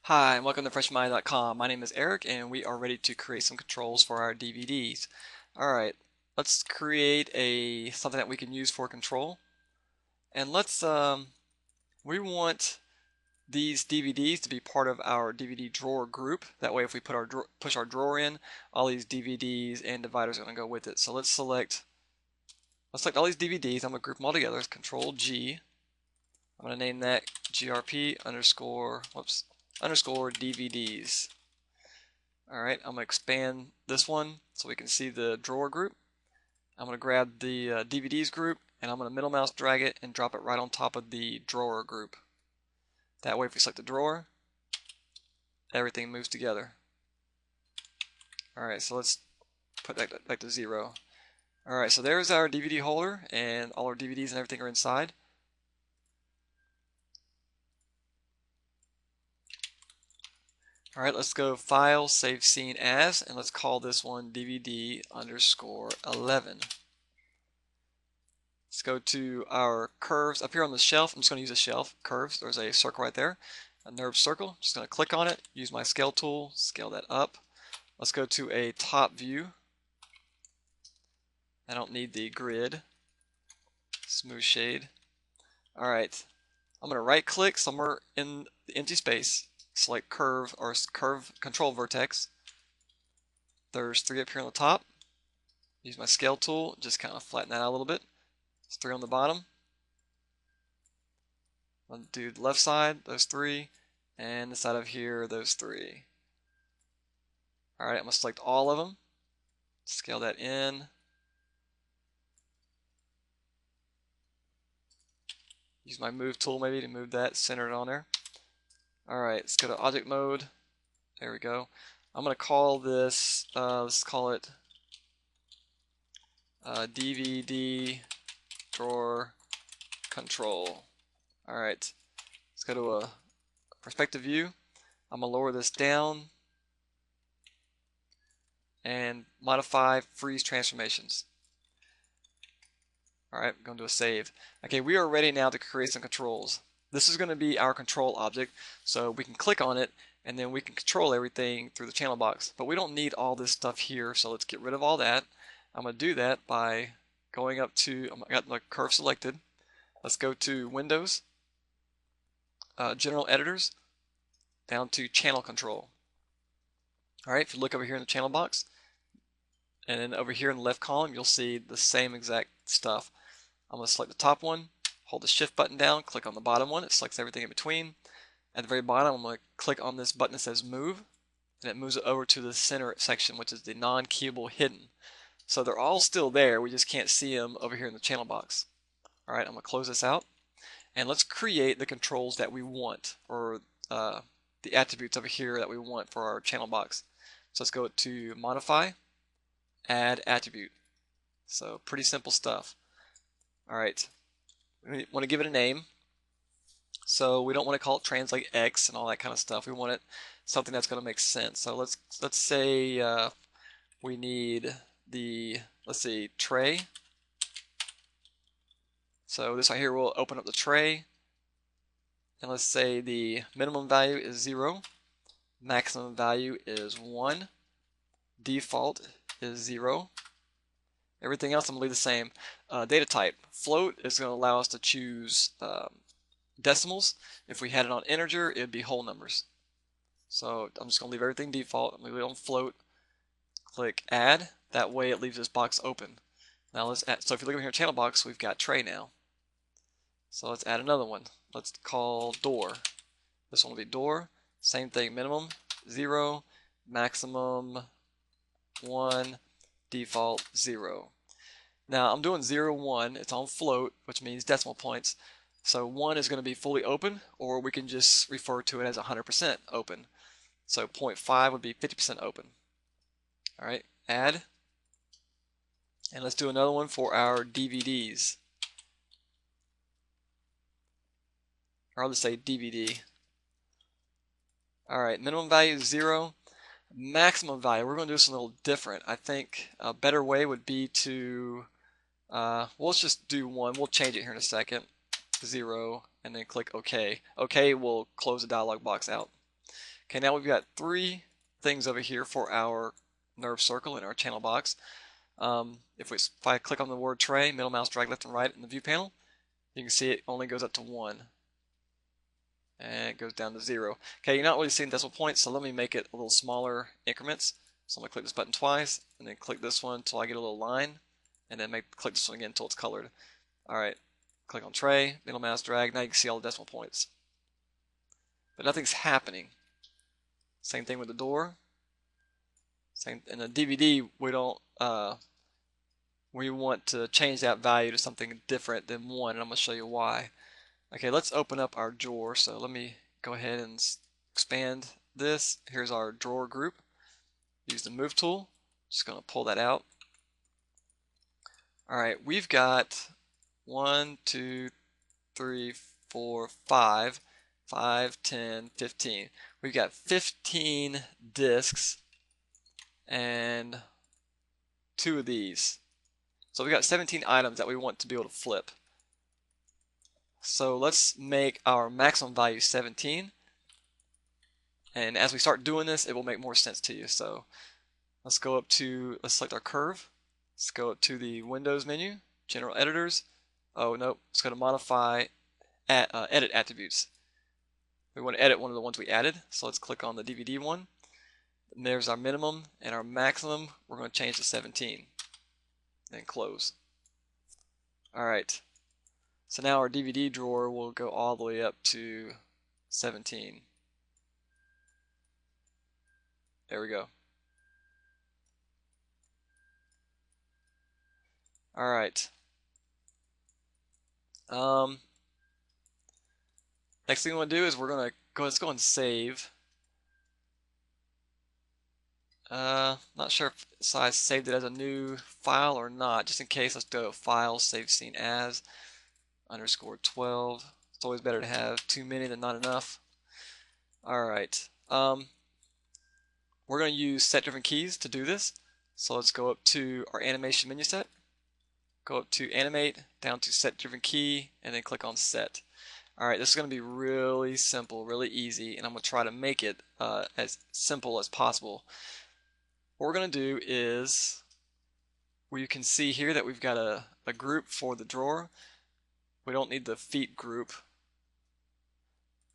Hi, and welcome to freshminds.com. My name is Eric, and we are ready to create some controls for our DVDs. All right, let's create something that we can use for control, and we want these DVDs to be part of our DVD drawer group. That way, if we push our drawer in, all these DVDs and dividers are going to go with it. So let's select all these DVDs. I'm going to group them all together. It's Control G. I'm going to name that grp underscore DVDs. Alright, I'm going to expand this one so we can see the drawer group. I'm going to grab the DVDs group and I'm going to middle mouse drag it and drop it right on top of the drawer group. That way if we select the drawer, everything moves together. Alright, so let's put that back to 0. Alright, so there's our DVD holder and all our DVDs and everything are inside. Alright, let's go File, Save Scene As, and let's call this one DVD underscore 11. Let's go to our curves up here on the shelf. I'm just going to use a shelf, curves. There's a circle right there, a nerve circle. Just going to click on it, use my scale tool, scale that up. Let's go to a top view. I don't need the grid. Smooth shade. Alright, I'm going to right click somewhere in the empty space, select curve or curve control vertex. There's 3 up here on the top. Use my scale tool, just kind of flatten that out a little bit. There's 3 on the bottom. I'll do the left side, those 3, and the side of here, those 3. Alright, I'm going to select all of them, scale that in. Use my move tool maybe to move that, center it on there. Alright, let's go to object mode. There we go. I'm going to call this, let's call it DVD drawer control. Alright, let's go to a perspective view. I'm going to lower this down and modify freeze transformations. Alright, I'm going to do a save. Okay, we are ready now to create some controls. This is going to be our control object, so we can click on it and then we can control everything through the channel box. But we don't need all this stuff here, so let's get rid of all that. I'm going to do that by going up to, I got my curve selected. Let's go to Windows, General Editors, down to Channel Control. Alright, if you look over here in the channel box, and then over here in the left column, you'll see the same exact stuff. I'm going to select the top one, hold the shift button down, click on the bottom one, it selects everything in between. At the very bottom, I'm going to click on this button that says move, and it moves it over to the center section, which is the non-keyable hidden. So they're all still there, we just can't see them over here in the channel box. Alright, I'm going to close this out, and let's create the controls that we want, or the attributes over here that we want for our channel box. So let's go to Modify, Add Attribute. So pretty simple stuff. Alright, we want to give it a name. So we don't want to call it translate X and all that kind of stuff. We want it something that's going to make sense. So let's say we need the, let's see, tray. So this right here will open up the tray. And let's say the minimum value is 0, maximum value is 1, default is 0. Everything else I'm going to leave the same. Data type, float is going to allow us to choose decimals. If we had it on integer, it would be whole numbers. So I'm just going to leave everything default. I'm going to leave it on float. Click add. That way it leaves this box open. Now let's add, so if you look over here in channel box, we've got tray now. So let's add another one. Let's call door. This one will be door. Same thing, minimum 0, maximum 1, default 0. Now I'm doing 0, 1. It's on float, which means decimal points. So 1 is going to be fully open, or we can just refer to it as 100% open. So 0.5 would be 50% open. Alright, add. And let's do another one for our DVDs. Or I'll just say DVD. Alright, minimum value is 0. Maximum value, we're going to do something a little different. I think a better way would be to, well, let's just do 1. We'll change it here in a second. 0, and then click OK. OK will close the dialog box out. Okay, now we've got three things over here for our nerve circle in our channel box. If I click on the word tray, middle mouse drag left and right in the view panel, you can see it only goes up to 1. And it goes down to 0. Okay, you're not really seeing decimal points, so let me make it a little smaller increments. So I'm going to click this button twice, and then click this one until I get a little line, and then click this one again until it's colored. Alright, click on tray, middle mouse drag, now you can see all the decimal points. But nothing's happening. Same thing with the door. In the DVD, we want to change that value to something different than 1, and I'm going to show you why. Okay, let's open up our drawer. So let me go ahead and expand this. Here's our drawer group. Use the move tool. Just going to pull that out. Alright, we've got 1, 2, 3, 4, 5, 10, 15. We've got 15 discs and 2 of these. So we've got 17 items that we want to be able to flip. So let's make our maximum value 17. And as we start doing this, it will make more sense to you. So let's select our curve. Let's go up to the Windows menu, General Editors. Oh, no, let's go to Modify, Edit Attributes. We want to edit one of the ones we added. So let's click on the DVD one. And there's our minimum and our maximum. We're going to change to 17. Then close. Alright. So now our DVD drawer will go all the way up to 17. There we go. Alright. Next thing we want to do is let's go and save. Not sure if I saved it as a new file or not. Just in case, let's go File, Save Scene As, _12. It's always better to have too many than not enough. Alright. We're going to use set different keys to do this. So let's go up to our animation menu set. Go up to Animate, down to Set Different Key, and then click on Set. Alright, this is going to be really simple, really easy, and I'm going to try to make it as simple as possible. What we're going to do is, you can see here that we've got a group for the drawer. We don't need the feet group.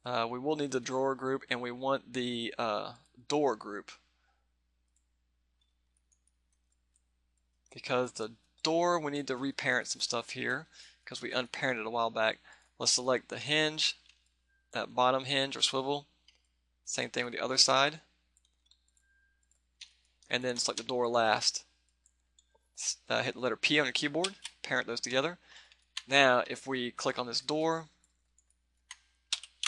We will need the drawer group, and we want the door group. Because the door, we need to reparent some stuff here, because we unparented a while back. Let's select the hinge, that bottom hinge or swivel. Same thing with the other side. And then select the door last. Hit the letter P on your keyboard, parent those together. Now, if we click on this door,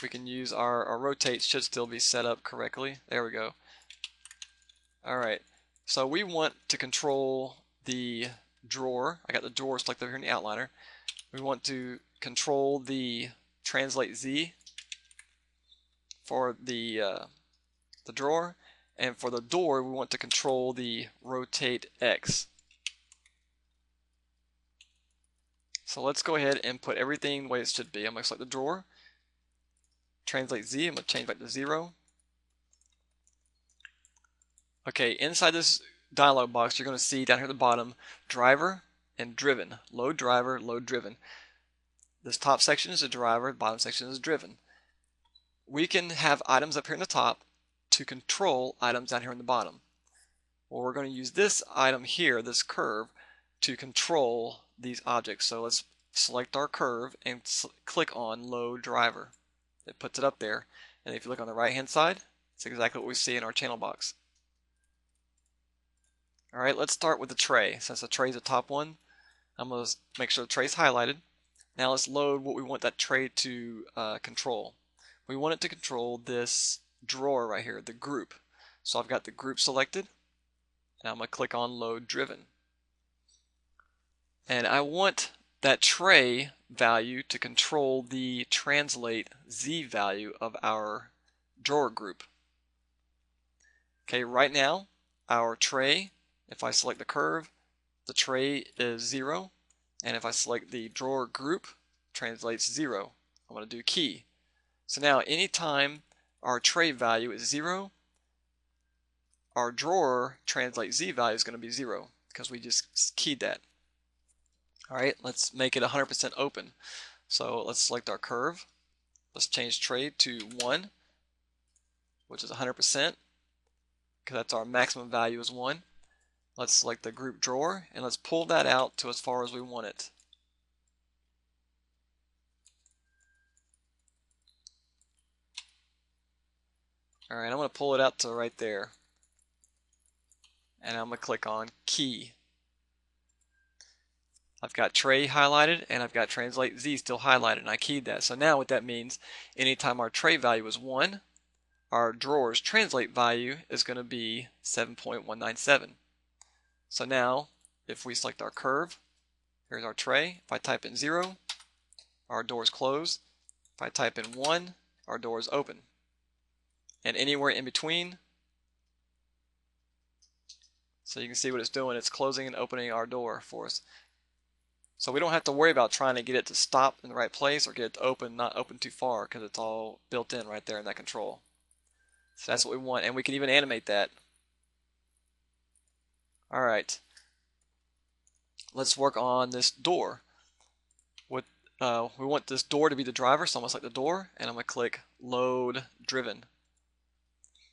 we can use our rotate should still be set up correctly. There we go. Alright, so we want to control the drawer. I got the drawer selected over here in the outliner. We want to control the translate Z for the drawer, and for the door we want to control the rotate X. So let's go ahead and put everything the way it should be. I'm going to select the drawer, translate Z, I'm going to change back to 0. Okay, inside this dialog box you're going to see down here at the bottom driver and driven. Load driver, load driven. This top section is a driver, the bottom section is driven. We can have items up here in the top to control items down here in the bottom. Well, we're going to use this item here, this curve, to control these objects. So let's select our curve and click on load driver. It puts it up there, and if you look on the right hand side, it's exactly what we see in our channel box. Alright, let's start with the tray. Since the tray is the top one, I'm going to make sure the tray is highlighted. Now let's load what we want that tray to control. We want it to control this drawer right here, the group. So I've got the group selected, and I'm going to click on load driven. And I want that tray value to control the translate Z value of our drawer group. Okay, right now our tray, if I select the curve, the tray is 0, and if I select the drawer group, translates 0. I'm going to do key. So now anytime our tray value is 0. Our drawer translate Z value is going to be 0 because we just keyed that. Alright, let's make it 100% open. So let's select our curve. Let's change tray to 1, which is 100%, because that's our maximum value is 1. Let's select the group drawer and let's pull that out to as far as we want it. Alright, I'm going to pull it out to right there. And I'm going to click on key. I've got tray highlighted and I've got translate Z still highlighted, and I keyed that. So now what that means, anytime our tray value is 1, our drawer's translate value is going to be 7.197. So now, if we select our curve, here's our tray. If I type in 0, our door is closed. If I type in 1, our door is open. And anywhere in between, so you can see what it's doing. It's closing and opening our door for us. So we don't have to worry about trying to get it to stop in the right place or get it to open, not open too far, because it's all built in right there in that control. So that's what we want, and we can even animate that. Alright, let's work on this door. We want this door to be the driver, so I'm going to select the door, and I'm going to click Load Driven.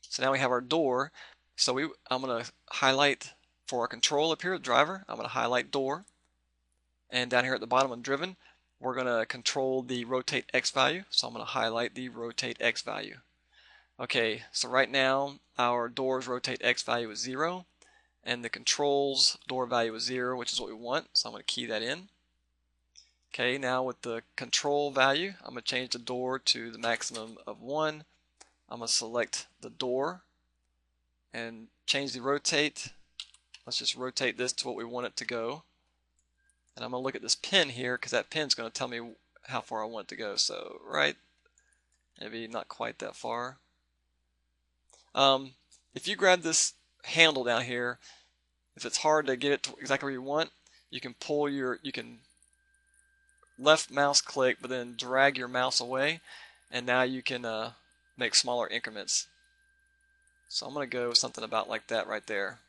So now we have our door. So I'm going to highlight for our control up here, driver, I'm going to highlight door. And down here at the bottom of driven, we're going to control the rotate X value. So I'm going to highlight the rotate X value. Okay, so right now our door's rotate X value is 0. And the control's door value is 0, which is what we want. So I'm going to key that in. Okay, now with the control value, I'm going to change the door to the maximum of 1. I'm going to select the door and change the rotate. Let's just rotate this to what we want it to go. And I'm going to look at this pin here, because that pin's going to tell me how far I want it to go. So right, maybe not quite that far. If you grab this handle down here, if it's hard to get it to exactly where you want, you can left mouse click, but then drag your mouse away, and now you can make smaller increments. So I'm going to go something about like that right there.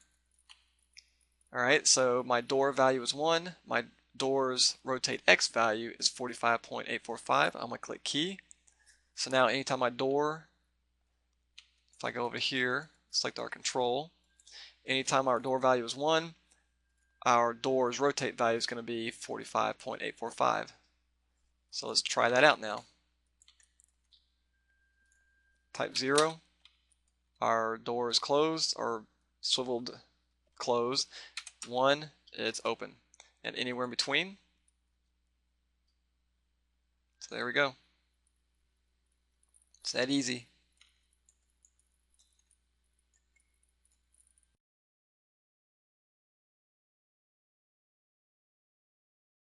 Alright, so my door value is 1. My door's rotate X value is 45.845. I'm going to click key. So now anytime my door, if I go over here, select our control, anytime our door value is 1, our door's rotate value is going to be 45.845. So let's try that out now. Type 0. Our door is closed, or swiveled closed. 1, it's open. And anywhere in between. So there we go. It's that easy.